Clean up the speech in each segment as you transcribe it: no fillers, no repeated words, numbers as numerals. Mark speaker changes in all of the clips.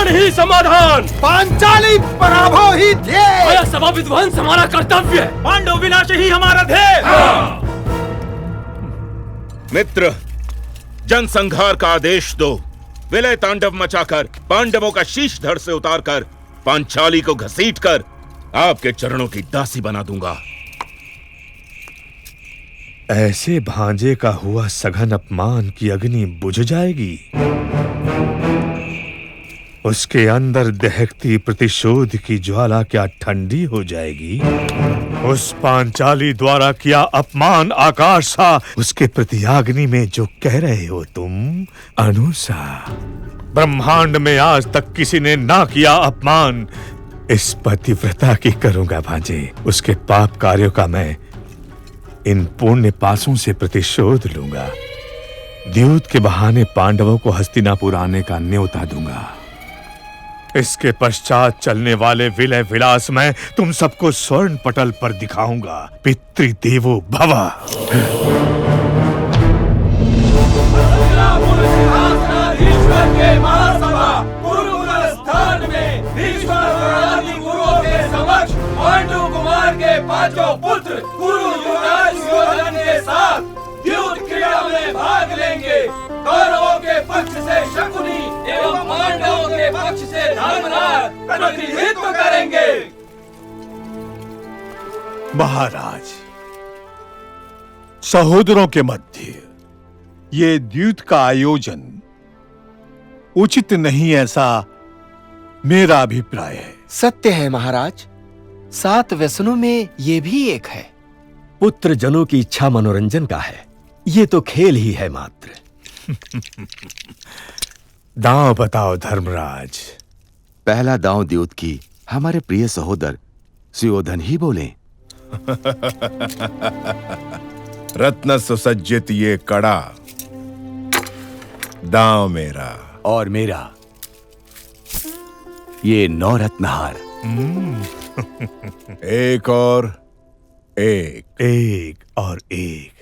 Speaker 1: प्राण ही समाधान,
Speaker 2: पांचाली पराभव ही ध्येय,
Speaker 1: सभा विध्वंस हमारा कर्तव्य, पांडव विनाश ही हमारा ध्येय।
Speaker 3: मित्र, जनसंहार का आदेश दो। विलय तांडव मचाकर पांडवों का शीश धड़ से उतारकर पांचाली को घसीटकर आपके चरणों की दासी बना दूंगा।
Speaker 4: ऐसे भांजे का हुआ सघन अपमान की अग्नि बुझ जाएगी, उसके अंदर दहकती प्रतिशोध की ज्वाला क्या ठंडी हो जाएगी? उस पांचाली द्वारा किया अपमान आकाश सा, उसके प्रति अग्नि में जो कह रहे हो तुम अनुसा, ब्रह्मांड में आज तक किसी ने ना किया अपमान, इस पतिव्रता की करूंगा भांजे। उसके पाप कार्यों का मैं इन पुण्य पासों से प्रतिशोध लूंगा। द्यूत के बहाने पांडवों को हस्तिनापुर आने का न्योता दूंगा। इसके पश्चात चलने वाले विलय विलास में तुम सबको स्वर्ण पटल पर दिखाऊंगा। पितृदेवो भव।
Speaker 1: पांडु कुमार के पांचों पुत्र गुरु युवराज सुयोधन के साथ युद्ध क्रीड़ा में भाग लेंगे। कौरवों के पक्ष से शकुनी एवं पांडवों के पक्ष से धर्मराज प्रतिनिधित्व करेंगे।
Speaker 2: महाराज, सहोदरों के मध्य ये द्यूत का आयोजन उचित नहीं, ऐसा मेरा अभिप्राय है।
Speaker 5: सत्य है महाराज, 7 व्यसनों में ये भी एक है।
Speaker 6: पुत्र जनों की इच्छा मनोरंजन का है, ये तो खेल ही है मात्र।
Speaker 4: दांव बताओ धर्मराज।
Speaker 7: पहला दांव द्यूत की हमारे प्रिय सहोदर सुयोधन ही बोले।
Speaker 2: रत्न सुसज्जित ये कड़ा दांव मेरा,
Speaker 6: और मेरा ये 9 रत्नहार।
Speaker 2: एक और एक,
Speaker 4: एक और एक।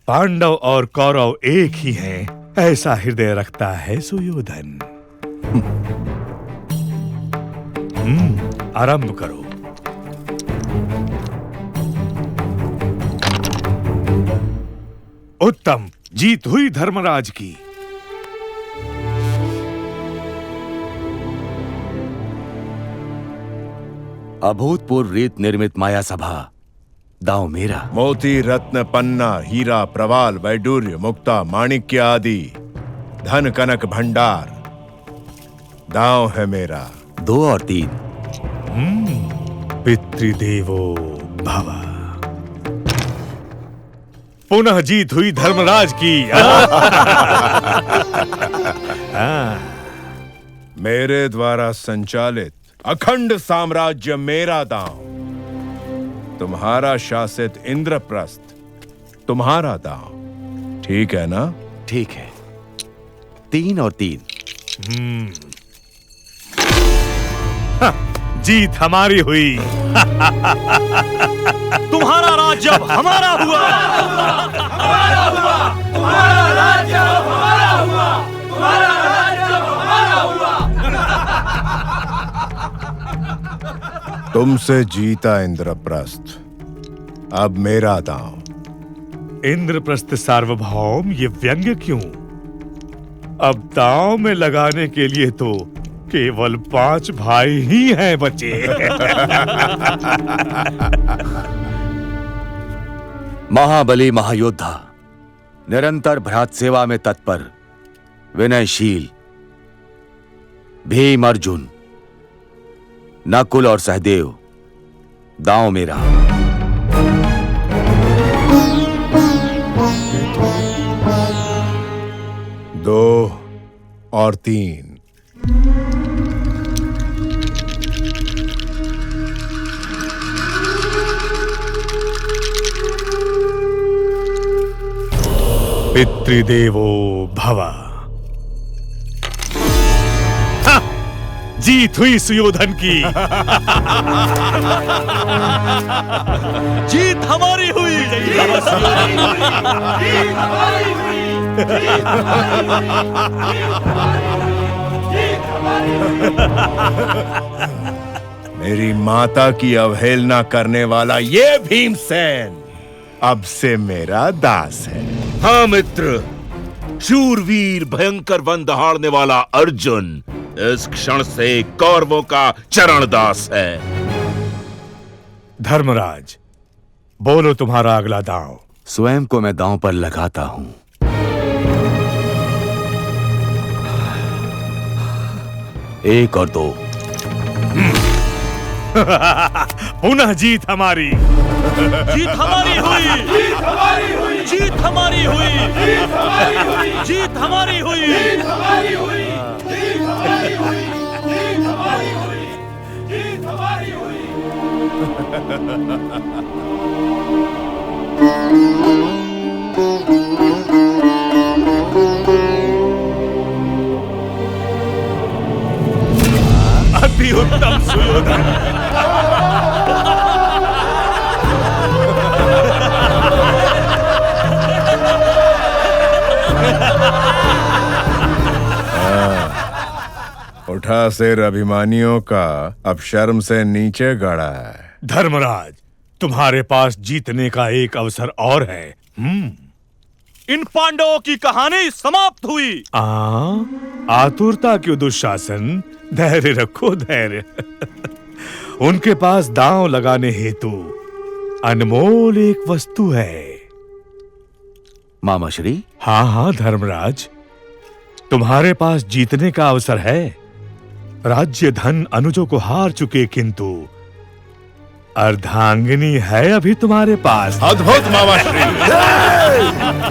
Speaker 4: पांडव और कौरव एक ही हैं, ऐसा हृदय रखता है सुयोधन। आरंभ करो। उत्तम, जीत हुई धर्मराज की।
Speaker 7: अभूतपूर्व रीत निर्मित माया सभा दांव मेरा।
Speaker 2: मोती रत्न पन्ना हीरा प्रवाल वैडूर्य मुक्ता माणिक्य आदि धन कनक भंडार दांव है मेरा।
Speaker 7: 2 और 3।
Speaker 4: पितृदेवो भव। पुनः जीत हुई धर्मराज की।
Speaker 2: मेरे द्वारा संचालित अखंड साम्राज्य मेरा दांव, तुम्हारा शासित इंद्रप्रस्थ तुम्हारा दांव। ठीक है ना?
Speaker 7: ठीक है। 3 और 3।
Speaker 4: जीत हमारी हुई।
Speaker 1: तुम्हारा राज्य अब हमारा हुआ। हमारा हुआ। तुम्हारा राज्य अब हमारा हुआ। तुम्हारा राज्य अब हमारा हुआ।
Speaker 2: तुमसे जीता इंद्रप्रस्थ, अब मेरा दांव।
Speaker 4: इंद्रप्रस्थ सार्वभौम, ये व्यंग्य क्यों? अब दांव में लगाने के लिए तो केवल 5 भाई ही हैं बचे।
Speaker 7: महाबली महायोद्धा, निरंतर भ्रात सेवा में तत्पर, विनयशील भीम अर्जुन, नकुल और सहदेव दांव मेरा।
Speaker 2: दो और 3।
Speaker 4: पितृदेवो भव। जीत हुई सुयोधन की।
Speaker 1: जीत हमारी हुई। जीत हमारी हुई।
Speaker 2: मेरी माता की अवहेलना करने वाला ये भीमसेन अब से मेरा दास है।
Speaker 3: हाँ मित्र, शूरवीर भयंकर वन दहाड़ने वाला अर्जुन इस क्षण से कौरवों का चरणदास है।
Speaker 4: धर्मराज, बोलो तुम्हारा अगला दांव।
Speaker 7: स्वयं को मैं दांव पर लगाता हूं। एक और दो।
Speaker 4: पुनः जीत हमारी।
Speaker 1: जीत हमारी हुई, जीत हमारी हुई, जीत हमारी हुई, जीत हमारी हुई, जीत हमारी हुई, जीत हमारी हुई, जीत हमारी हुई, जीत हमारी हुई, जीत हमारी हुई।
Speaker 4: अति उत्तम सुयोधन।
Speaker 2: उठा सिर अभिमानियों का, अब शर्म से नीचे गड़ा है।
Speaker 4: धर्मराज, तुम्हारे पास जीतने का एक अवसर और है।
Speaker 1: इन पांडवों की कहानी समाप्त हुई।
Speaker 4: आतुरता क्यों दुशासन, धैर्य रखो धैर्य। उनके पास दांव लगाने हेतु अनमोल एक वस्तु है।
Speaker 7: मामाश्री,
Speaker 4: हाँ धर्मराज, तुम्हारे पास जीतने का अवसर है। राज्य धन अनुजों को हार चुके, किंतु अर्धांगिनी है अभी तुम्हारे पास।
Speaker 2: अद्भुत मामाश्री।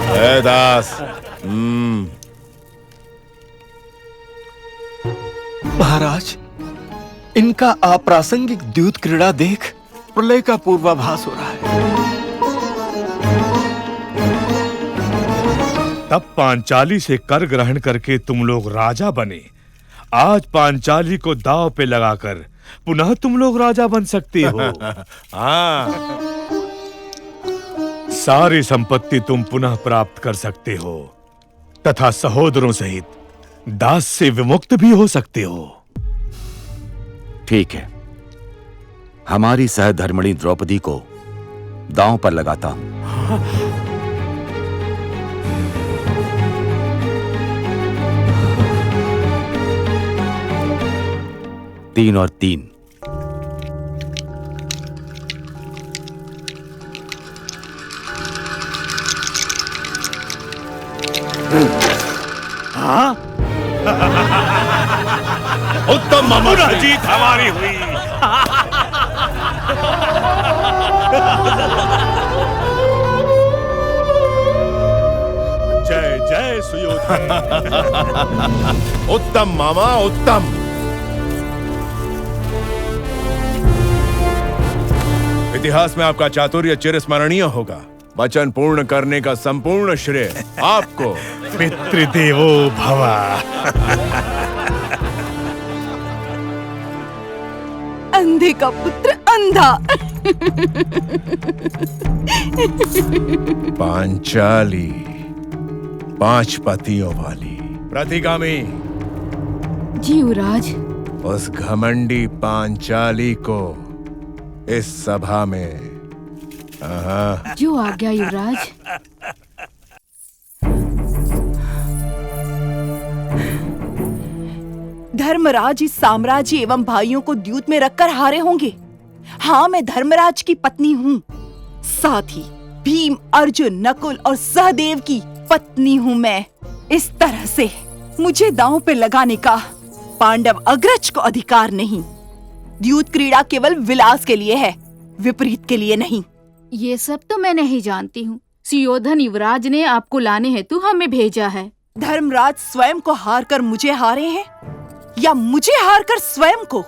Speaker 2: हे दास।
Speaker 5: महाराज, इनका अप्रासंगिक द्यूत क्रीड़ा देख प्रलय का पूर्वाभास हो रहा है।
Speaker 4: तब पांचाली से कर ग्रहण करके तुम लोग राजा बने। आज पांचाली को दांव पे लगाकर पुनः तुम लोग राजा बन सकते हो।
Speaker 2: हाँ,
Speaker 4: सारी संपत्ति तुम पुनः प्राप्त कर सकते हो तथा सहोदरों सहित दास से विमुक्त भी हो सकते हो।
Speaker 7: ठीक है, हमारी सहधर्मिणी द्रौपदी को दांव पर लगाता हूं। 3 और 3।
Speaker 4: हाँ?
Speaker 2: उत्तम मामा।
Speaker 4: जीत हमारी हुई। जय जय सुयोधन।
Speaker 2: उत्तम मामा, उत्तम। इतिहास में आपका चातुर्य चिरस्मरणीय होगा। वचन पूर्ण करने का संपूर्ण श्रेय आपको।
Speaker 4: पितृदेवो भव।
Speaker 8: अंधे का पुत्र अंधा।
Speaker 2: पांचाली, 5 पतियों वाली प्रतिगामी।
Speaker 8: जी युवराज।
Speaker 2: उस घमंडी पांचाली को इस सभा में।
Speaker 8: जो आज्ञा युवराज। धर्मराज इस साम्राज्य एवं भाइयों को द्यूत में रखकर हारे होंगे। हाँ, मैं धर्मराज की पत्नी हूँ, साथ ही भीम, अर्जुन, नकुल और सहदेव की पत्नी हूँ मैं। इस तरह से मुझे दांव पे लगाने का पांडव अग्रज को अधिकार नहीं। द्यूत क्रीड़ा केवल विलास के लिए है, विपरीत के लिए नहीं।
Speaker 9: ये सब तो मैं नहीं जानती हूँ। सुयोधन युवराज ने आपको लाने हेतु हमें भेजा है।
Speaker 8: धर्मराज स्वयं को हार कर मुझे हारे हैं या मुझे हार कर स्वयं को?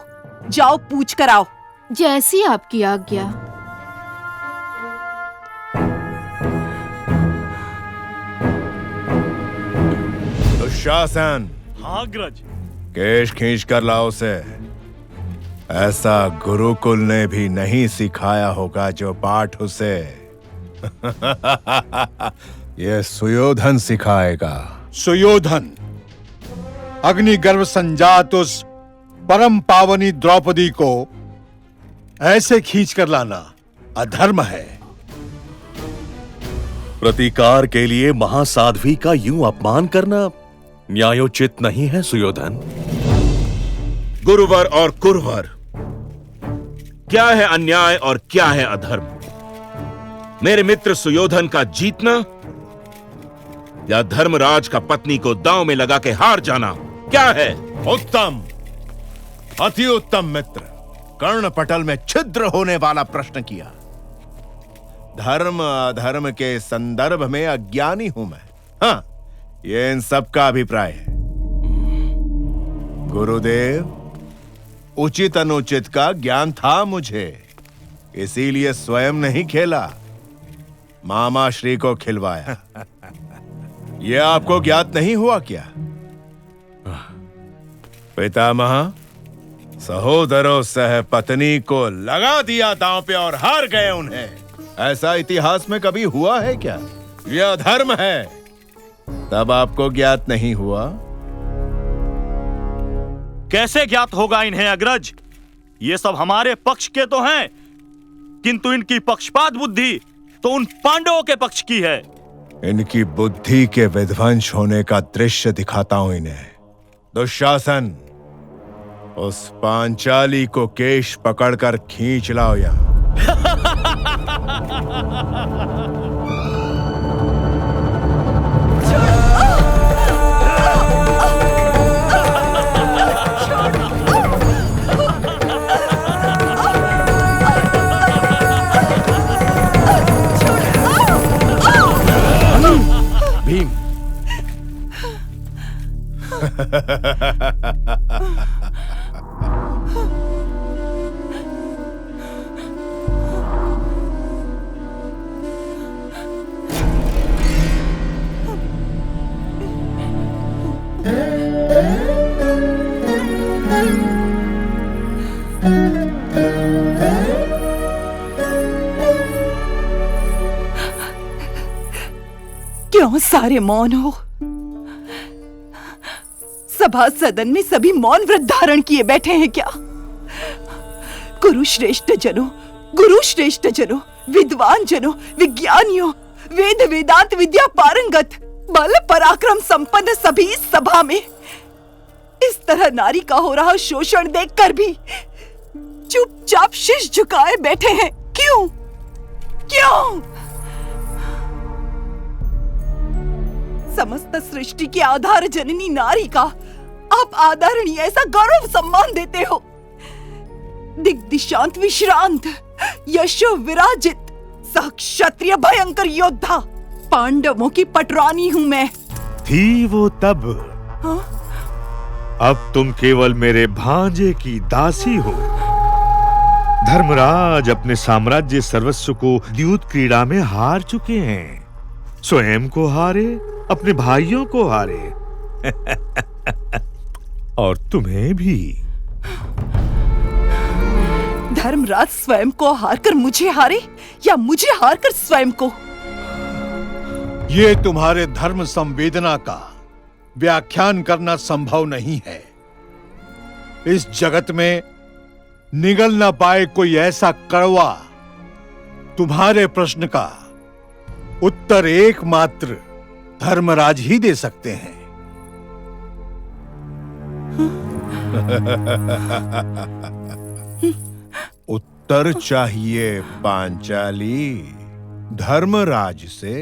Speaker 8: जाओ पूछ कर आओ।
Speaker 9: जैसी आपकी आज्ञा।
Speaker 2: दुशासन।
Speaker 4: हाँ अग्रज।
Speaker 2: केश खींच कर लाओ उसे। ऐसा गुरुकुल ने भी नहीं सिखाया होगा जो पाठ उसे ये सुयोधन सिखाएगा।
Speaker 4: सुयोधन,
Speaker 10: अग्निगर्भ संजात उस परम पावनी द्रौपदी को ऐसे खींच कर लाना अधर्म है।
Speaker 11: प्रतिकार के लिए महासाध्वी का यूं अपमान करना न्यायोचित नहीं है सुयोधन।
Speaker 3: गुरुवर और कुरवर, क्या है अन्याय और क्या है अधर्म? मेरे मित्र सुयोधन का जीतना या धर्मराज का पत्नी को दांव में लगा के हार जाना, क्या है?
Speaker 2: उत्तम, अति उत्तम मित्र। कर्ण पटल में छिद्र होने वाला प्रश्न किया। धर्म अधर्म के संदर्भ में अज्ञानी हूं मैं। हाँ, ये इन सब का अभिप्राय है। गुरुदेव, उचित अनुचित का ज्ञान था मुझे, इसीलिए स्वयं नहीं खेला, मामा श्री को खिलवाया। यह आपको ज्ञात नहीं हुआ क्या? पितामह, सहोदरों सह पत्नी को लगा दिया दांव पे और हार गए उन्हें। ऐसा इतिहास में कभी हुआ है क्या? यह अधर्म है। तब आपको ज्ञात नहीं हुआ?
Speaker 12: कैसे ज्ञात होगा इन्हें अग्रज? ये सब हमारे पक्ष के तो हैं, किंतु इनकी पक्षपात बुद्धि तो उन पांडवों के पक्ष की है।
Speaker 2: इनकी बुद्धि के विध्वंस होने का दृश्य दिखाता हूं इन्हें। दुशासन, उस पांचाली को केश पकड़कर खींच लाओ यहां। भीम,
Speaker 8: क्यों सारे मौन हो? सभा सदन में सभी मौन व्रत धारण किए बैठे हैं क्या? गुरुश्रेष्ठ जनों, विद्वान जनों, विज्ञानियों, वेद वेदांत विद्या पारंगत, बल पराक्रम संपन्न सभी इस सभा में इस तरह नारी का हो रहा शोषण देखकर भी चुपचाप शीश झुकाए बैठे हैं। क्यों? समस्त सृष्टि के आधार जननी नारी का आप आदरणीय ऐसा गौरव सम्मान देते हो। दिग्दिशांत विश्रांत, यशो विराजित, सह क्षत्रिय भयंकर योद्धा, पांडवों की पटरानी हूं मैं।
Speaker 4: थी वो तब।
Speaker 8: हाँ?
Speaker 4: अब तुम केवल मेरे भांजे की दासी हो। धर्मराज अपने साम्राज्य सर्वस्व को द्यूत क्रीड़ा में हार चुके हैं। स्वयं को हारे, अपने भाइयों को हारे और तुम्हें भी।
Speaker 8: धर्मराज स्वयं को हारकर मुझे हारे या मुझे हारकर स्वयं को?
Speaker 10: ये तुम्हारे धर्म संवेदना का व्याख्यान करना संभव नहीं है। इस जगत में निगल न पाए कोई ऐसा कड़वा तुम्हारे प्रश्न का उत्तर एकमात्र धर्मराज ही दे सकते हैं।
Speaker 2: उत्तर चाहिए पांचाली धर्मराज से?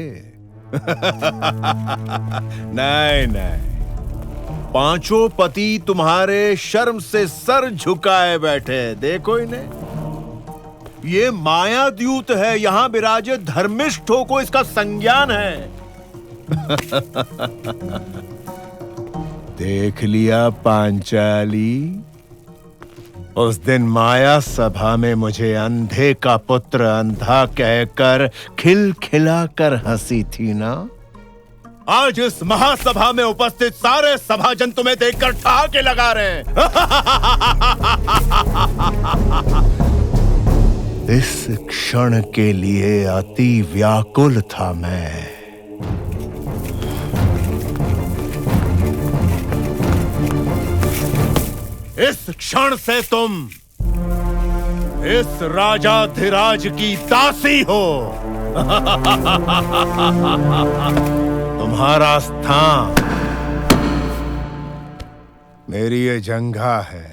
Speaker 2: नहीं, पांचों पति तुम्हारे शर्म से सर झुकाए बैठे। देखो इन्हें, ये माया द्यूत है, यहां विराजित धर्मिष्ठों को इसका संज्ञान है। देख लिया पांचाली, उस दिन माया सभा में मुझे अंधे का पुत्र अंधा कहकर खिलखिलाकर हंसी थी ना? आज इस महासभा में उपस्थित सारे सभाजन तुम्हें देखकर ठहाके लगा रहे हैं। इस क्षण के लिए अति व्याकुल था मैं। इस क्षण से तुम इस राजाधिराज की दासी हो। तुम्हारा स्थान मेरी ये जंघा है।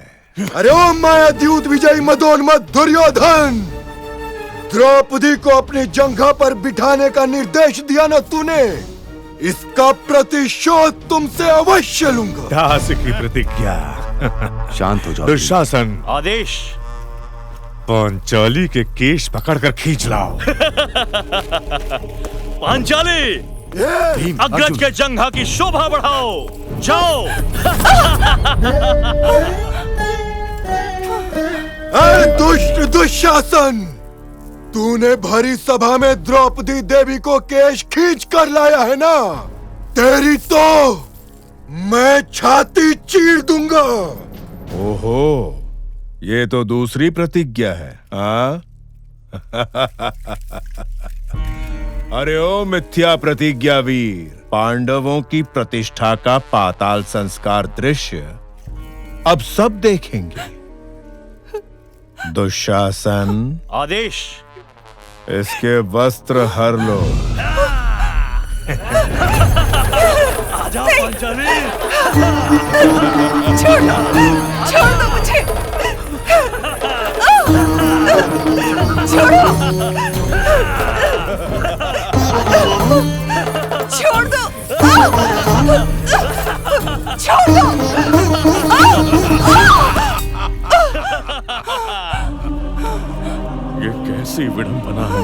Speaker 13: अरे ओ मायाद्यूत विजयी मदोन्मत्त दुर्योधन, द्रौपदी को अपनी जंघा पर बिठाने का निर्देश दिया ना तूने, इसका प्रतिशोध तुमसे अवश्य लूंगा।
Speaker 4: दास की प्रतिज्ञा।
Speaker 7: शांत हो जाओ।
Speaker 4: दुशासन,
Speaker 12: आदेश।
Speaker 4: पांचाली के केश पकड़कर खींच लाओ।
Speaker 12: पांचाली, अग्रज के जंघा की शोभा बढ़ाओ। जाओ।
Speaker 13: अरे दुष्ट दुशासन, तूने भरी सभा में द्रौपदी देवी को केश खींच कर लाया है ना, तेरी तो मैं छाती चीर दूंगा।
Speaker 2: ओहो, ये तो दूसरी प्रतिज्ञा है। अरे ओ मिथ्या प्रतिज्ञा वीर, पांडवों की प्रतिष्ठा का पाताल संस्कार दृश्य अब सब देखेंगे। दुशासन,
Speaker 12: आदेश।
Speaker 2: इसके वस्त्र हर लो।
Speaker 12: आजा पांचाली।
Speaker 8: छोड़ दो मुझे। छोड़ो। छोड़ दो। छोड़ दो।
Speaker 11: ये कैसी विडंबना है।